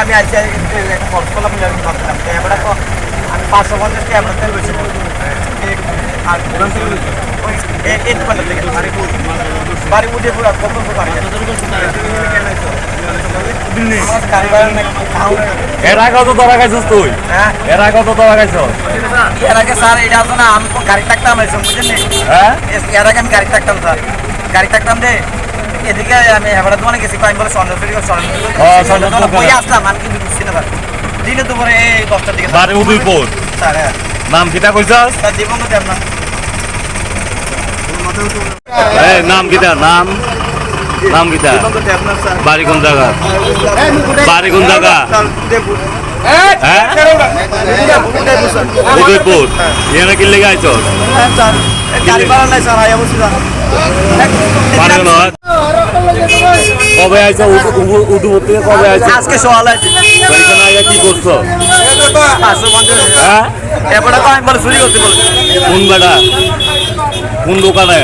আমি আইসি একটা খরচ করলাম ভাবছিলাম এবার আমি 550 টাকা তেল বেশি আর এই দোকানটা থেকে বাড়ি উঠে পুরো কত এর আগে কত ধরা খাইছিস তুই? হ্যাঁ এর আগে কত ধরা খাইছ? এর আগে স্যার এটা আছে না আমি গাড়ি থাকতাম বুঝলেন হ্যাঁ এর আগে আমি গাড়ি থাকতাম স্যার গাড়ি থাকতাম রে এদিকে আমি হেবাটা দোকানে গেছি আমি বলে সন্ধ্যা আসলাম আমি কিন্তু বুঝছি না দিনে দুপুরে এই 10টার দিকে বাড়ি উদয়পুর স্যার হ্যাঁ নাম কিটা কইছস? স্যার জীবন তো দেব না এই নাম কিটা নাম নাম কিটা বাড়ি কোন জায়গা বাড়ি কোন জায়গা হ্যাঁ উদয়পুর এখানে কি লেগে আইছ গাড়ি ভাড়া নাই স্যার আয়া বসি পারে না কবে আইছ উদয়পুর থেকে কবে আইছ আজকে সকালে আইছি এখানে আইয়া কি করছো? 550 হ্যাঁ এবারে তো আমি বলে চুরি করতে বলে কোন বেটা কোন দোকানে